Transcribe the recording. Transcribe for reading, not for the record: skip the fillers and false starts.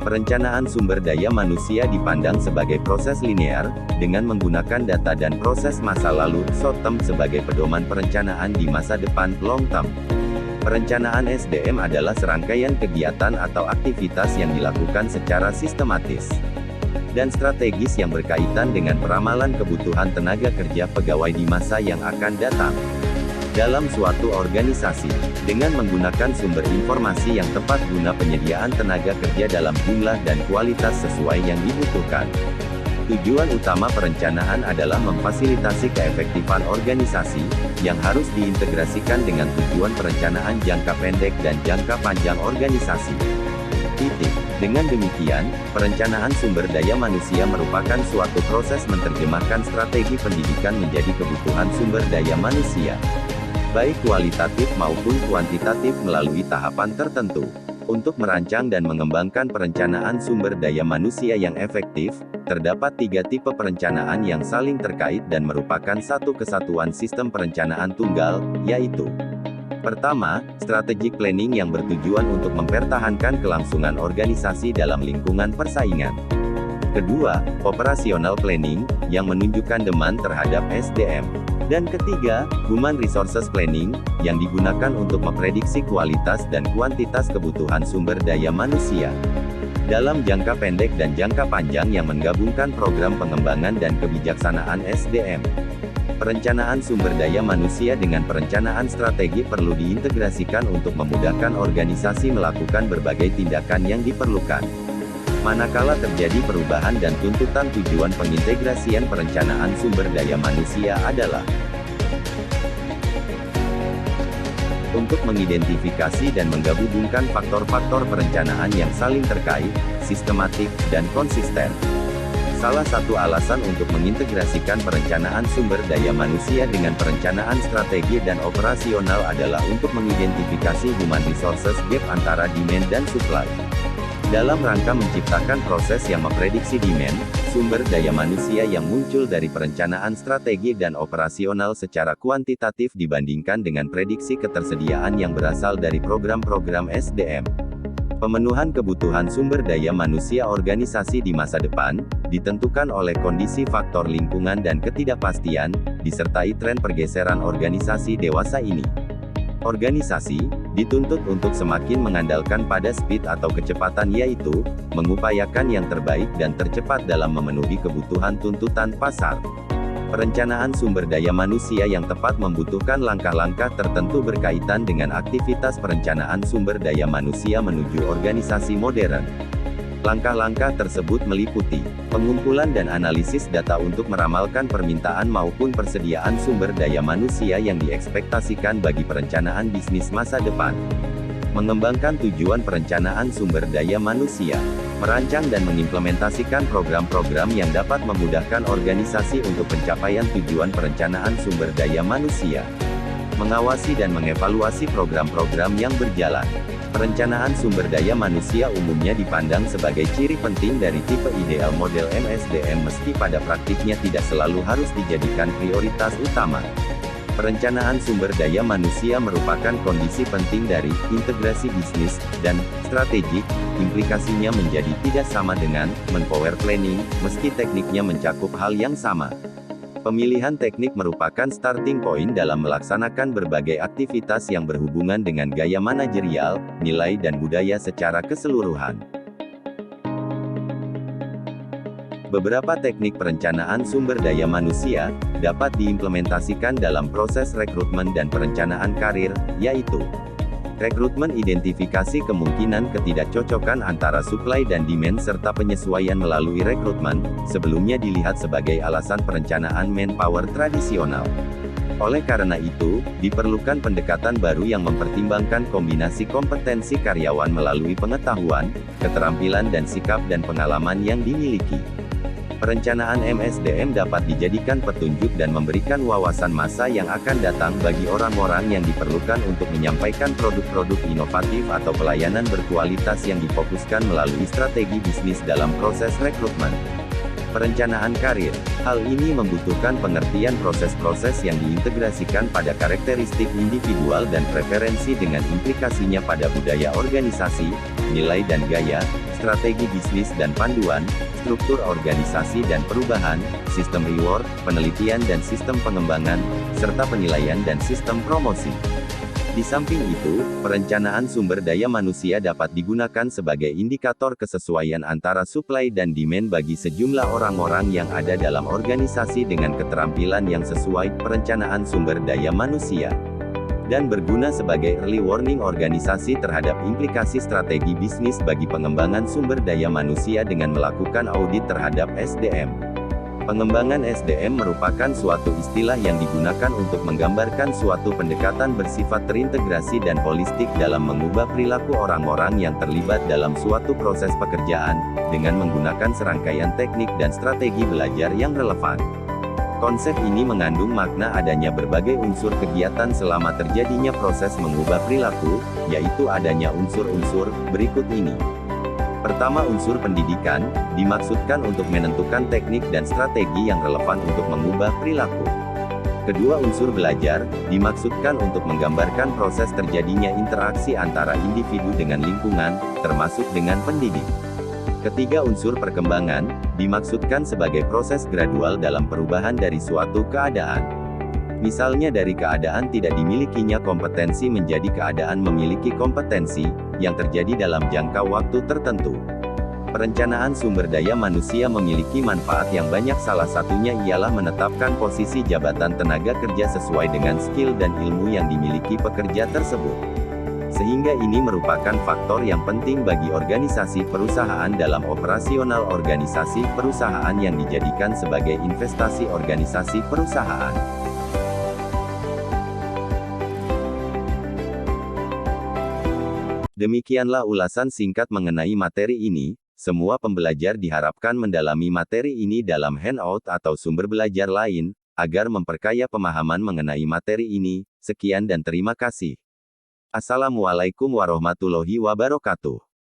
Perencanaan sumber daya manusia dipandang sebagai proses linear, dengan menggunakan data dan proses masa lalu, short term sebagai pedoman perencanaan di masa depan, long term. Perencanaan SDM adalah serangkaian kegiatan atau aktivitas yang dilakukan secara sistematis dan strategis yang berkaitan dengan peramalan kebutuhan tenaga kerja pegawai di masa yang akan datang. Dalam suatu organisasi, dengan menggunakan sumber informasi yang tepat guna penyediaan tenaga kerja dalam jumlah dan kualitas sesuai yang dibutuhkan. Tujuan utama perencanaan adalah memfasilitasi keefektifan organisasi, yang harus diintegrasikan dengan tujuan perencanaan jangka pendek dan jangka panjang organisasi. Dengan demikian, perencanaan sumber daya manusia merupakan suatu proses menerjemahkan strategi pendidikan menjadi kebutuhan sumber daya manusia, baik kualitatif maupun kuantitatif melalui tahapan tertentu. Untuk merancang dan mengembangkan perencanaan sumber daya manusia yang efektif, terdapat 3 tipe perencanaan yang saling terkait dan merupakan satu kesatuan sistem perencanaan tunggal, yaitu: pertama, strategic planning yang bertujuan untuk mempertahankan kelangsungan organisasi dalam lingkungan persaingan. Kedua, operational planning, yang menunjukkan demand terhadap SDM. Dan ketiga, human resources planning, yang digunakan untuk memprediksi kualitas dan kuantitas kebutuhan sumber daya manusia dalam jangka pendek dan jangka panjang yang menggabungkan program pengembangan dan kebijaksanaan SDM. Perencanaan sumber daya manusia dengan perencanaan strategi perlu diintegrasikan untuk memudahkan organisasi melakukan berbagai tindakan yang diperlukan. Manakala terjadi perubahan dan tuntutan, tujuan pengintegrasian perencanaan sumber daya manusia adalah untuk mengidentifikasi dan menggabungkan faktor-faktor perencanaan yang saling terkait, sistematik, dan konsisten. Salah satu alasan untuk mengintegrasikan perencanaan sumber daya manusia dengan perencanaan strategi dan operasional adalah untuk mengidentifikasi human resources gap antara demand dan supply. Dalam rangka menciptakan proses yang memprediksi demand, sumber daya manusia yang muncul dari perencanaan strategi dan operasional secara kuantitatif dibandingkan dengan prediksi ketersediaan yang berasal dari program-program SDM. Pemenuhan kebutuhan sumber daya manusia organisasi di masa depan, ditentukan oleh kondisi faktor lingkungan dan ketidakpastian, disertai tren pergeseran organisasi dewasa ini. Organisasi dituntut untuk semakin mengandalkan pada speed atau kecepatan, yaitu mengupayakan yang terbaik dan tercepat dalam memenuhi kebutuhan tuntutan pasar. Perencanaan sumber daya manusia yang tepat membutuhkan langkah-langkah tertentu berkaitan dengan aktivitas perencanaan sumber daya manusia menuju organisasi modern. Langkah-langkah tersebut meliputi pengumpulan dan analisis data untuk meramalkan permintaan maupun persediaan sumber daya manusia yang diekspektasikan bagi perencanaan bisnis masa depan. Mengembangkan tujuan perencanaan sumber daya manusia. Merancang dan mengimplementasikan program-program yang dapat memudahkan organisasi untuk pencapaian tujuan perencanaan sumber daya manusia. Mengawasi dan mengevaluasi program-program yang berjalan. Perencanaan sumber daya manusia umumnya dipandang sebagai ciri penting dari tipe ideal model MSDM, meski pada praktiknya tidak selalu harus dijadikan prioritas utama. Perencanaan sumber daya manusia merupakan kondisi penting dari integrasi bisnis dan strategik. Implikasinya menjadi tidak sama dengan manpower planning, meski tekniknya mencakup hal yang sama. Pemilihan teknik merupakan starting point dalam melaksanakan berbagai aktivitas yang berhubungan dengan gaya manajerial, nilai dan budaya secara keseluruhan. Beberapa teknik perencanaan sumber daya manusia dapat diimplementasikan dalam proses rekrutmen dan perencanaan karir, yaitu rekrutmen, identifikasi kemungkinan ketidakcocokan antara supply dan demand serta penyesuaian melalui rekrutmen, sebelumnya dilihat sebagai alasan perencanaan manpower tradisional. Oleh karena itu, diperlukan pendekatan baru yang mempertimbangkan kombinasi kompetensi karyawan melalui pengetahuan, keterampilan dan sikap dan pengalaman yang dimiliki. Perencanaan MSDM dapat dijadikan petunjuk dan memberikan wawasan masa yang akan datang bagi orang-orang yang diperlukan untuk menyampaikan produk-produk inovatif atau pelayanan berkualitas yang difokuskan melalui strategi bisnis dalam proses rekrutmen. Perencanaan karir. Hal ini membutuhkan pengertian proses-proses yang diintegrasikan pada karakteristik individual dan preferensi dengan implikasinya pada budaya organisasi, nilai dan gaya, strategi bisnis dan panduan, struktur organisasi dan perubahan, sistem reward, penelitian dan sistem pengembangan, serta penilaian dan sistem promosi. Di samping itu, perencanaan sumber daya manusia dapat digunakan sebagai indikator kesesuaian antara supply dan demand bagi sejumlah orang-orang yang ada dalam organisasi dengan keterampilan yang sesuai. Perencanaan sumber daya manusia dan berguna sebagai early warning organisasi terhadap implikasi strategi bisnis bagi pengembangan sumber daya manusia dengan melakukan audit terhadap SDM. Pengembangan SDM merupakan suatu istilah yang digunakan untuk menggambarkan suatu pendekatan bersifat terintegrasi dan holistik dalam mengubah perilaku orang-orang yang terlibat dalam suatu proses pekerjaan, dengan menggunakan serangkaian teknik dan strategi belajar yang relevan. Konsep ini mengandung makna adanya berbagai unsur kegiatan selama terjadinya proses mengubah perilaku, yaitu adanya unsur-unsur berikut ini. Pertama, unsur pendidikan, dimaksudkan untuk menentukan teknik dan strategi yang relevan untuk mengubah perilaku. Kedua, unsur belajar, dimaksudkan untuk menggambarkan proses terjadinya interaksi antara individu dengan lingkungan, termasuk dengan pendidik. Ketiga, unsur perkembangan, dimaksudkan sebagai proses gradual dalam perubahan dari suatu keadaan. Misalnya dari keadaan tidak dimilikinya kompetensi menjadi keadaan memiliki kompetensi, yang terjadi dalam jangka waktu tertentu. Perencanaan sumber daya manusia memiliki manfaat yang banyak, salah satunya ialah menetapkan posisi jabatan tenaga kerja sesuai dengan skill dan ilmu yang dimiliki pekerja tersebut. Sehingga ini merupakan faktor yang penting bagi organisasi perusahaan dalam operasional organisasi perusahaan yang dijadikan sebagai investasi organisasi perusahaan. Demikianlah ulasan singkat mengenai materi ini. Semua pembelajar diharapkan mendalami materi ini dalam handout atau sumber belajar lain, agar memperkaya pemahaman mengenai materi ini. Sekian dan terima kasih. Assalamualaikum warahmatullahi wabarakatuh.